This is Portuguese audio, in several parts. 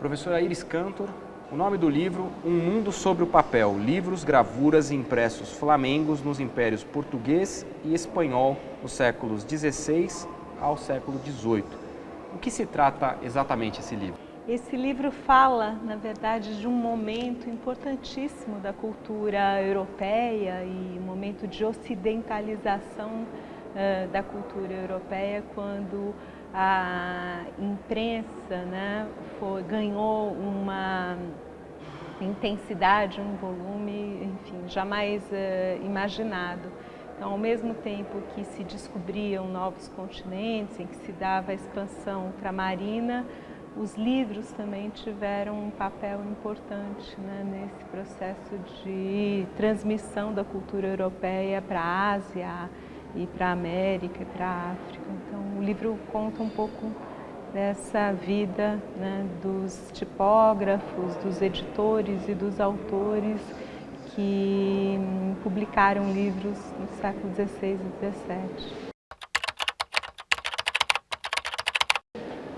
Professora Iris Cantor, o nome do livro, Um Mundo sobre o Papel, livros, gravuras e impressos flamengos nos impérios português e espanhol nos séculos XVI ao século XVIII. O que se trata exatamente esse livro? Esse livro fala, na verdade, de um momento importantíssimo da cultura europeia e um momento de ocidentalização da cultura europeia, quando a imprensa, ganhou uma intensidade, um volume, enfim, jamais imaginado. Então, ao mesmo tempo que se descobriam novos continentes, em que se dava a expansão ultramarina, os livros também tiveram um papel importante nesse processo de transmissão da cultura europeia para a Ásia e para a América e para a África. Então, o livro conta um pouco dessa vida dos tipógrafos, dos editores e dos autores que publicaram livros no século XVI e XVII.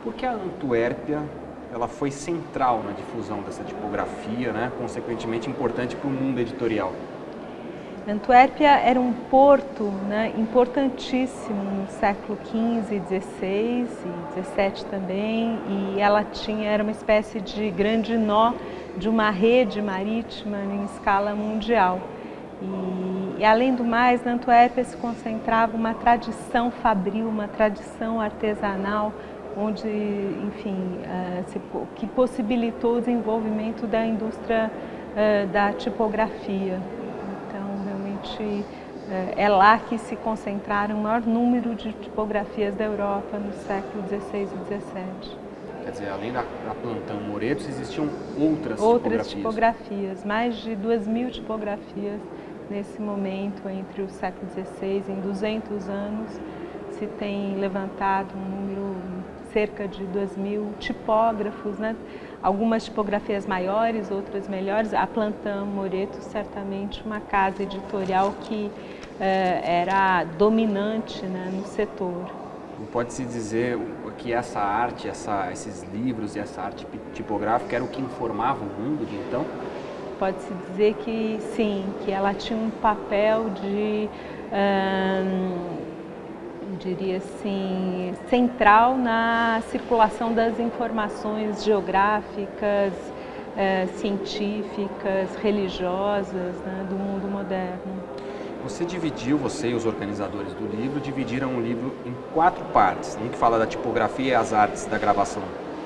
Por que a Antuérpia ela foi central na difusão dessa tipografia, consequentemente importante para o mundo editorial? Antuérpia era um porto importantíssimo no século XV, XVI e XVII também, e ela era uma espécie de grande nó de uma rede marítima em escala mundial. E além do mais, na Antuérpia se concentrava uma tradição fabril, uma tradição artesanal, onde, enfim, que possibilitou o desenvolvimento da indústria da tipografia. É lá que se concentraram o maior número de tipografias da Europa no século XVI e XVII. Quer dizer, além da Plantão Moretos, existiam outras tipografias, mais de 2.000 tipografias nesse momento, entre o século XVI, em 200 anos, se tem levantado um número cerca de 2.000 tipógrafos, Algumas tipografias maiores, outras melhores. A Plantão Moretos, certamente uma casa editorial que era dominante no setor. Pode-se dizer que essa arte, esses livros e essa arte tipográfica era o que informava o mundo de então? Pode-se dizer que sim, que ela tinha um papel de diria assim, central na circulação das informações geográficas, científicas, religiosas do mundo moderno. Você e os organizadores do livro dividiram o livro em 4 partes, um que fala da tipografia e as artes da gravação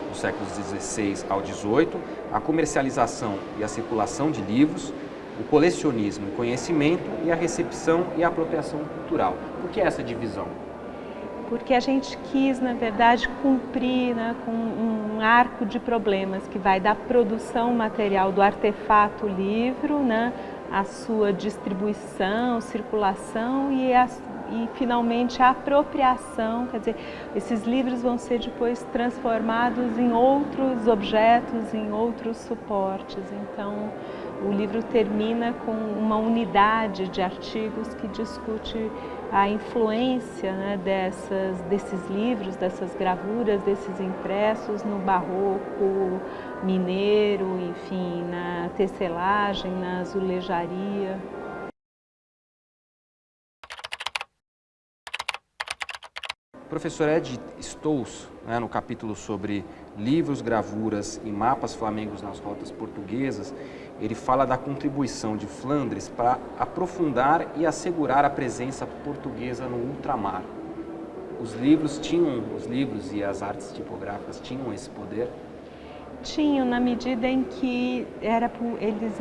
dos séculos XVI ao XVIII, a comercialização e a circulação de livros, o colecionismo e conhecimento e a recepção e a apropriação cultural. Por que essa divisão? Porque a gente quis, na verdade, cumprir com um arco de problemas que vai da produção material do artefato livro, a sua distribuição, circulação e finalmente a apropriação. Quer dizer, esses livros vão ser depois transformados em outros objetos, em outros suportes. Então, o livro termina com uma unidade de artigos que discute a influência desses livros, dessas gravuras, desses impressos no barroco mineiro, enfim, na tecelagem, na azulejaria. O professor Ed Stous, no capítulo sobre livros, gravuras e mapas flamengos nas rotas portuguesas, ele fala da contribuição de Flandres para aprofundar e assegurar a presença portuguesa no ultramar. Os livros e as artes tipográficas tinham esse poder? Tinham, na medida em que eles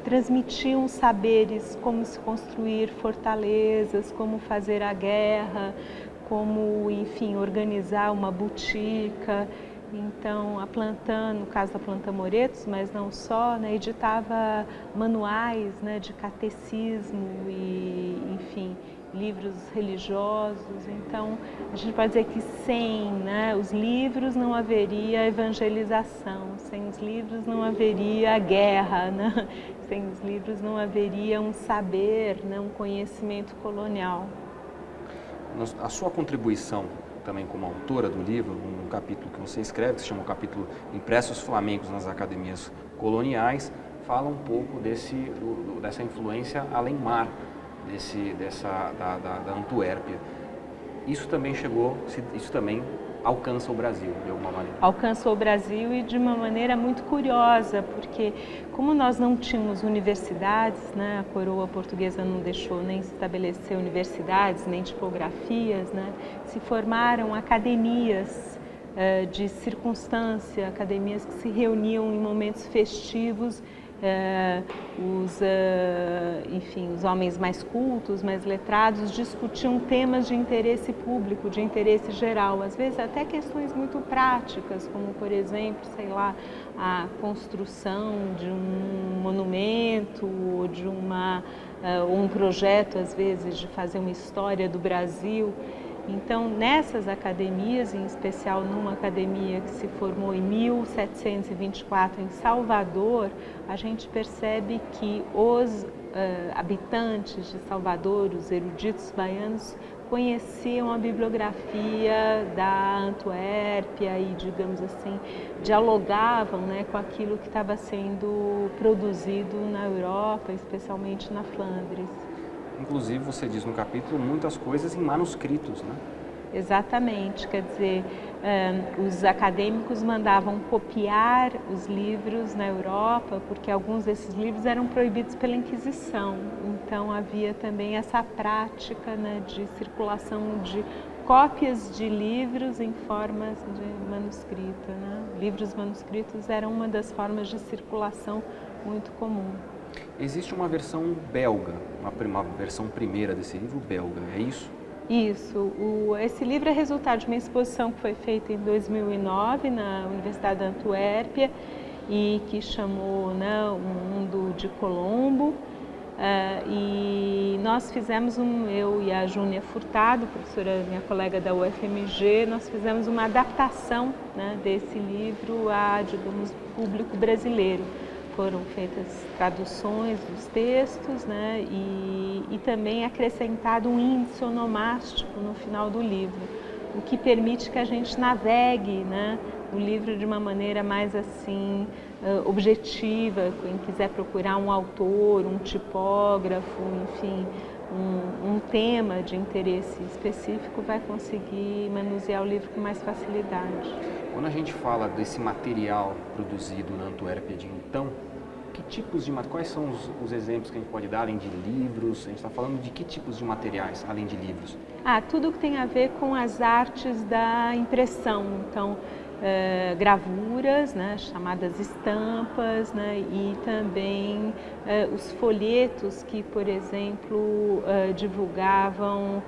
transmitiam saberes, como se construir fortalezas, como fazer a guerra, como, enfim, organizar uma botica. Então, a Plantão, no caso da Plantão Moretos, mas não só, editava manuais de catecismo e, enfim, livros religiosos. Então, a gente pode dizer que sem os livros não haveria evangelização, sem os livros não haveria guerra, sem os livros não haveria um saber, um conhecimento colonial. A sua contribuição também como autora do livro, um capítulo que você escreve, que se chama o capítulo Impressos Flamencos nas Academias Coloniais, fala um pouco dessa influência além-mar, da Antuérpia. Isso também alcança o Brasil, de alguma maneira. Alcançou o Brasil e de uma maneira muito curiosa, porque como nós não tínhamos universidades, né, a coroa portuguesa não deixou nem estabelecer universidades, nem tipografias, né, se formaram academias de circunstância, academias que se reuniam em momentos festivos. Os homens mais cultos, mais letrados, discutiam temas de interesse público, de interesse geral, às vezes até questões muito práticas, como, por exemplo, sei lá, a construção de um monumento, ou de um projeto, às vezes, de fazer uma história do Brasil. Então, nessas academias, em especial numa academia que se formou em 1724 em Salvador, a gente percebe que os habitantes de Salvador, os eruditos baianos, conheciam a bibliografia da Antuérpia e, digamos assim, dialogavam, né, com aquilo que estava sendo produzido na Europa, especialmente na Flandres. Inclusive, você diz no capítulo muitas coisas em manuscritos, né? Exatamente, quer dizer, os acadêmicos mandavam copiar os livros na Europa, porque alguns desses livros eram proibidos pela Inquisição. Então havia também essa prática, né, de circulação de cópias de livros em formas de manuscrito, né? Livros manuscritos eram uma das formas de circulação muito comum. Existe uma versão belga, uma versão primeira desse livro belga, é isso? Isso. Esse livro é resultado de uma exposição que foi feita em 2009 na Universidade da Antuérpia e que chamou, né, O Mundo de Colombo. E nós fizemos, eu e a Júnia Furtado, professora, minha colega da UFMG, nós fizemos uma adaptação, né, desse livro a, digamos, público brasileiro. Foram feitas traduções dos textos, né, e também acrescentado um índice onomástico no final do livro, o que permite que a gente navegue, né, o livro de uma maneira mais assim objetiva. Quem quiser procurar um autor, um tipógrafo, enfim, um tema de interesse específico, vai conseguir manusear o livro com mais facilidade. Quando a gente fala desse material produzido na Antuérpia de então, quais são os exemplos que a gente pode dar, além de livros? A gente está falando de que tipos de materiais, além de livros? Tudo que tem a ver com as artes da impressão. Então, gravuras, né, chamadas estampas, né, e também os folhetos que, por exemplo, divulgavam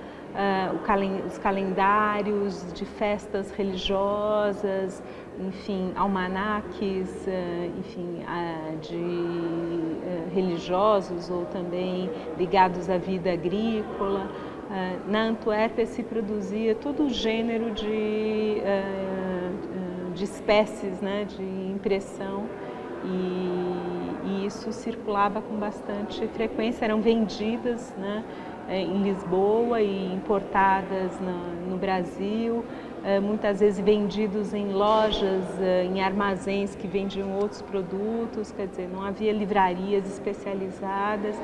os calendários de festas religiosas, enfim, almanaques, enfim, religiosos ou também ligados à vida agrícola. Na Antuérpia se produzia todo o gênero de espécies, né, de impressão, e isso circulava com bastante frequência, eram vendidas, né, em Lisboa e importadas no Brasil, muitas vezes vendidos em lojas, em armazéns que vendiam outros produtos, quer dizer, não havia livrarias especializadas.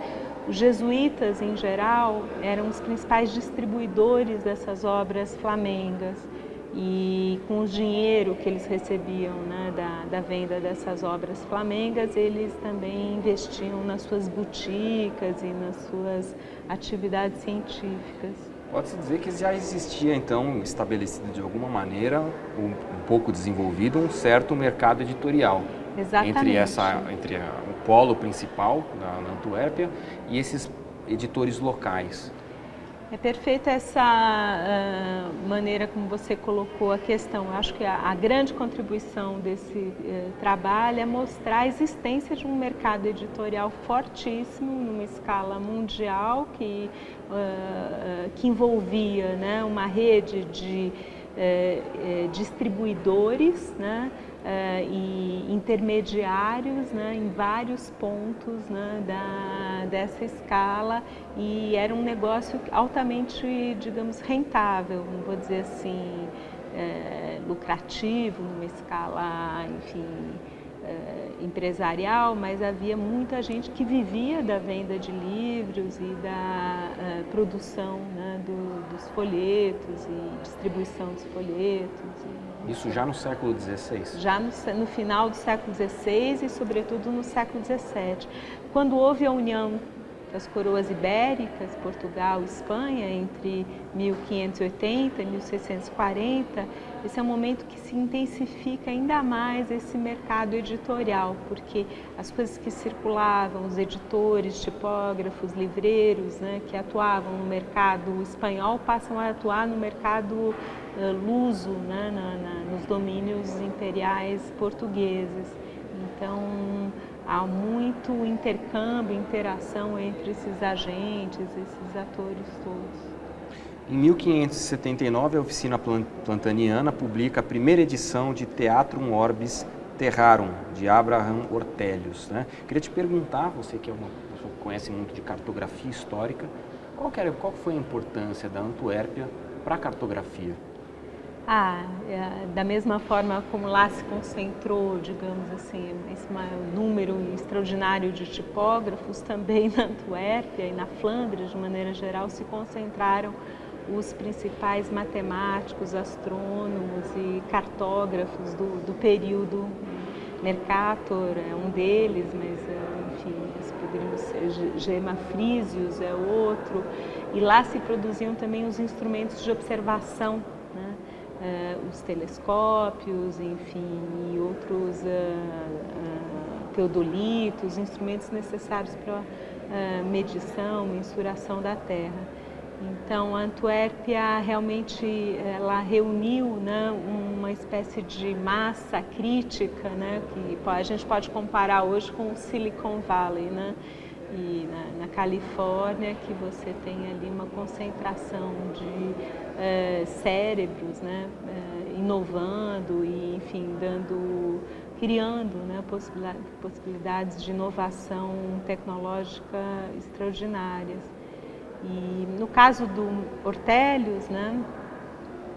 Os jesuítas, em geral, eram os principais distribuidores dessas obras flamengas, e com o dinheiro que eles recebiam, né, da venda dessas obras flamengas, eles também investiam nas suas boticas e nas suas atividades científicas. Pode-se dizer que já existia, então, estabelecido de alguma maneira, um pouco desenvolvido, um certo mercado editorial. Exatamente. Entre o polo principal na Antuérpia e esses editores locais. É perfeita essa maneira como você colocou a questão. Eu acho que a grande contribuição desse trabalho é mostrar a existência de um mercado editorial fortíssimo, numa escala mundial, que envolvia, né, uma rede de distribuidores, né, e intermediários, né, em vários pontos, né, dessa escala, e era um negócio altamente, digamos, rentável, não vou dizer assim, lucrativo, numa escala, enfim, empresarial, mas havia muita gente que vivia da venda de livros e da produção, né, dos folhetos e distribuição dos folhetos. Isso já no século XVI? Já no final do século XVI e, sobretudo, no século XVII. Quando houve a união das coroas ibéricas, Portugal e Espanha, entre 1580 e 1640, esse é um momento que se intensifica ainda mais esse mercado editorial, porque as coisas que circulavam, os editores, tipógrafos, livreiros, né, que atuavam no mercado espanhol, passam a atuar no mercado luso, né, nos domínios imperiais portugueses. Então, há muito intercâmbio, interação entre esses agentes, esses atores todos. Em 1579, a Oficina Plantaniana publica a primeira edição de Theatrum Orbis Terrarum, de Abraham Ortelius, né? Queria te perguntar, você que é uma pessoa que conhece muito de cartografia histórica, qual foi a importância da Antuérpia para a cartografia? Da mesma forma como lá se concentrou, digamos assim, esse número extraordinário de tipógrafos, também na Antuérpia e na Flandres, de maneira geral, se concentraram os principais matemáticos, astrônomos e cartógrafos do período. Mercator é um deles, mas, enfim, poderiam ser Gema Frisius é outro. E lá se produziam também os instrumentos de observação, né? Os telescópios, enfim, e outros teodolitos, instrumentos necessários para medição, mensuração da Terra. Então, a Antuérpia realmente ela reuniu, né, uma espécie de massa crítica, né, que a gente pode comparar hoje com o Silicon Valley, né? E na Califórnia, que você tem ali uma concentração de cérebros, né, inovando e, enfim, criando, né, possibilidades de inovação tecnológica extraordinárias. E no caso do Ortelius, né,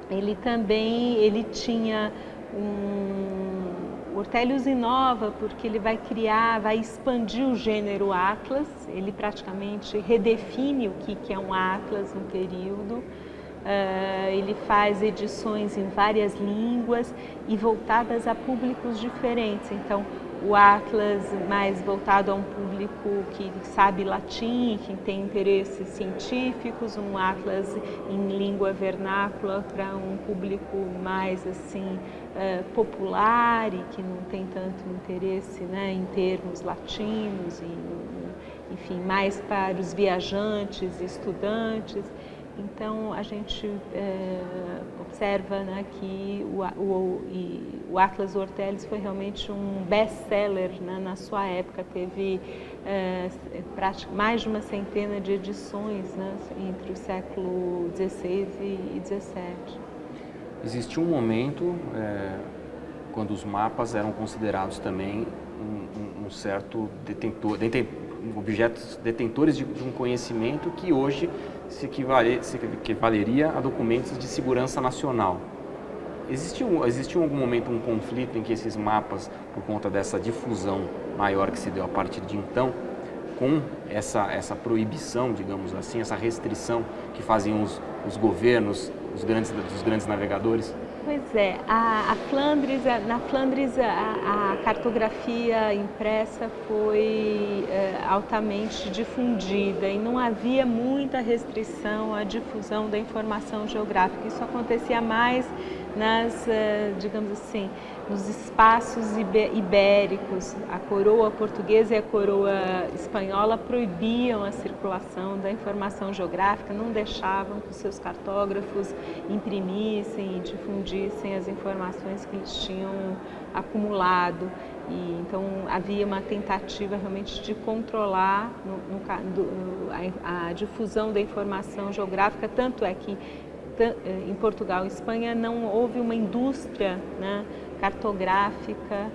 ele tinha o Ortelius inova porque ele vai expandir o gênero Atlas, ele praticamente redefine o que é um Atlas no período. Ele faz edições em várias línguas e voltadas a públicos diferentes. Então, o Atlas mais voltado a um público que sabe latim, que tem interesses científicos, um Atlas em língua vernácula para um público mais assim popular e que não tem tanto interesse, né, em termos latinos, enfim, mais para os viajantes e estudantes. Então, a gente observa, né, que o Atlas Ortelius foi realmente um best-seller, né, na sua época. Teve mais de uma centena de edições, né, entre o século XVI e XVII. Existiu um momento, quando os mapas eram considerados também um certo detentores de um conhecimento que hoje se equivaleria a documentos de segurança nacional. Existiu em algum momento um conflito em que esses mapas, por conta dessa difusão maior que se deu a partir de então, com essa proibição, digamos assim, essa restrição que faziam os governos, dos grandes navegadores? Pois é, na Flandres a cartografia impressa foi altamente difundida e não havia muita restrição à difusão da informação geográfica. Isso acontecia mais digamos assim, nos espaços ibéricos. A coroa portuguesa e a coroa espanhola proibiam a circulação da informação geográfica, não deixavam que os seus cartógrafos imprimissem e difundissem as informações que eles tinham acumulado. E então havia uma tentativa realmente de controlar a difusão da informação geográfica, tanto é que em Portugal e Espanha não houve uma indústria, né, cartográfica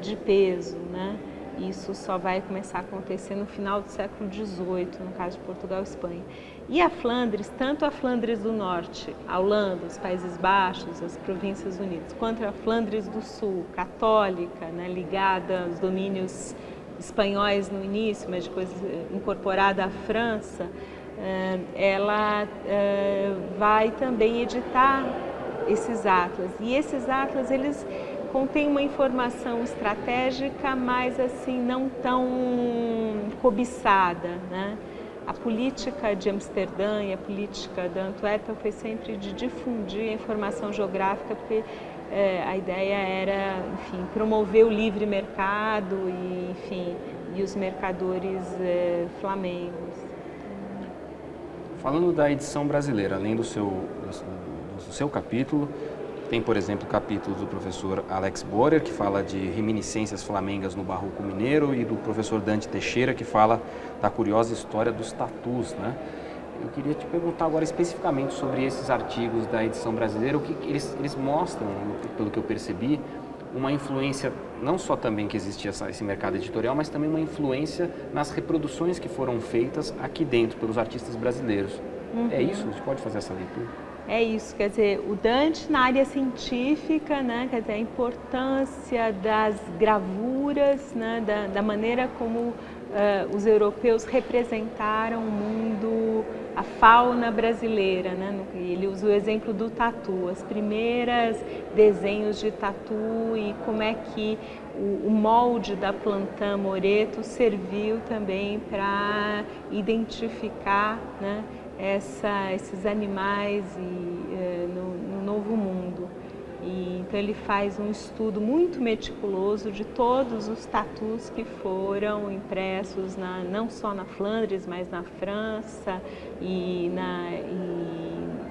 de peso, né? Isso só vai começar a acontecer no final do século XVIII, no caso de Portugal e Espanha. E a Flandres, tanto a Flandres do Norte, a Holanda, os Países Baixos, as Províncias Unidas, quanto a Flandres do Sul, católica, né, ligada aos domínios espanhóis no início, mas depois incorporada à França, ela vai também editar esses atlas. E esses atlas, eles contém uma informação estratégica, mas assim não tão cobiçada, né? A política de Amsterdã e a política da Antuérpia foi sempre de difundir a informação geográfica, porque a ideia era, enfim, promover o livre mercado e, enfim, e os mercadores flamengos. Falando da edição brasileira, além do seu capítulo, tem, por exemplo, capítulos do professor Alex Borer, que fala de reminiscências flamengas no barroco mineiro, e do professor Dante Teixeira, que fala da curiosa história dos tatus, né? Eu queria te perguntar agora especificamente sobre esses artigos da edição brasileira, o que eles mostram, pelo que eu percebi, uma influência, não só também que existia esse mercado editorial, mas também uma influência nas reproduções que foram feitas aqui dentro pelos artistas brasileiros. Uhum. É isso? A gente pode fazer essa leitura? É isso, quer dizer, o Dante na área científica, né, quer dizer, a importância das gravuras, né, da maneira como os europeus representaram o mundo, a fauna brasileira, né? Ele usa o exemplo do tatu, as primeiras desenhos de tatu e como é que o molde da plantã moreto serviu também para identificar, né, esses animais no Novo Mundo. Então ele faz um estudo muito meticuloso de todos os tatus que foram impressos não só na Flandres, mas na França e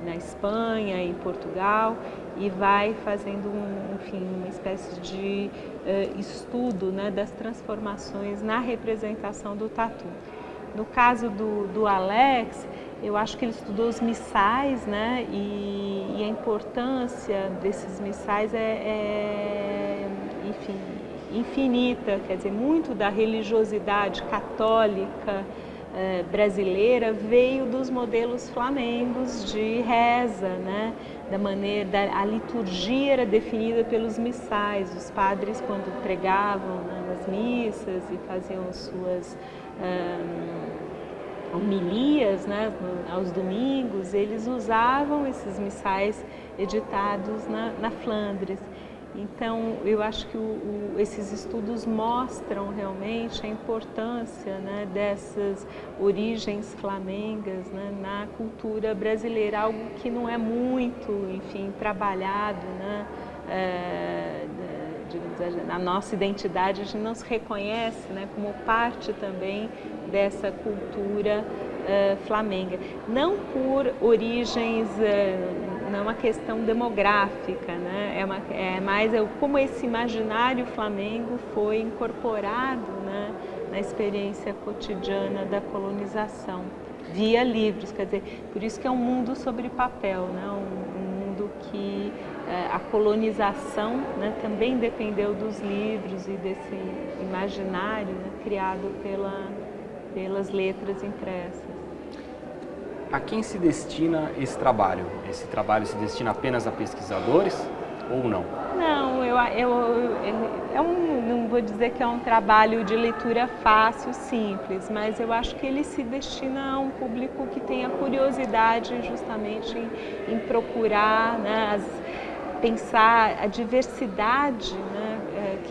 na Espanha, em Portugal, e vai fazendo uma espécie de estudo, né, das transformações na representação do tatu. No caso do Alex, eu acho que ele estudou os missais, né, e a importância desses missais enfim, infinita, quer dizer, muito da religiosidade católica brasileira veio dos modelos flamengos de reza, né, a liturgia era definida pelos missais, os padres quando pregavam, né, nas missas e faziam suas homilias, né, aos domingos, eles usavam esses missais editados na Flandres. Então, eu acho que esses estudos mostram realmente a importância, né, dessas origens flamengas, né, na cultura brasileira, algo que não é muito, enfim, trabalhado, né, na nossa identidade, a gente não se reconhece, né, como parte também dessa cultura flamenga. Não por origens, não é uma questão demográfica, né, é mais como esse imaginário flamengo foi incorporado, né, na experiência cotidiana da colonização, via livros, quer dizer, por isso que é um mundo sobre papel, né, um mundo que a colonização, né, também dependeu dos livros e desse imaginário, né, criado pelas letras impressas. A quem se destina esse trabalho? Esse trabalho se destina apenas a pesquisadores ou não? Não, não vou dizer que é um trabalho de leitura fácil, simples, mas eu acho que ele se destina a um público que tenha curiosidade justamente em procurar, né, pensar a diversidade, né,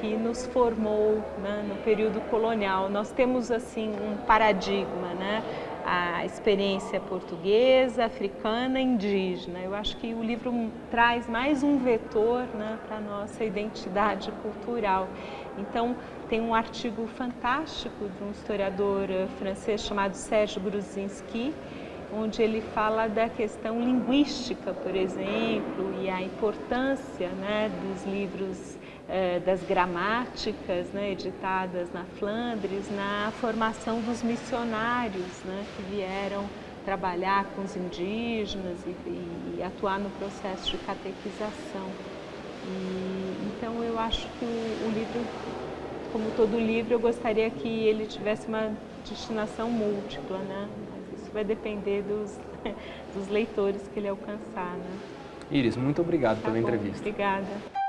que nos formou, né, no período colonial. Nós temos assim um paradigma, né, a experiência portuguesa, africana, indígena. Eu acho que o livro traz mais um vetor, né, para a nossa identidade cultural. Então, tem um artigo fantástico de um historiador francês chamado Serge Gruzinski, onde ele fala da questão linguística, por exemplo, e a importância, né, dos livros, das gramáticas, né, editadas na Flandres, na formação dos missionários, né, que vieram trabalhar com os indígenas e atuar no processo de catequização. Então eu acho que o livro, como todo livro, eu gostaria que ele tivesse uma destinação múltipla, né? Mas isso vai depender dos leitores que ele alcançar, né? Iris, muito obrigado pela Tá bom, entrevista. obrigada.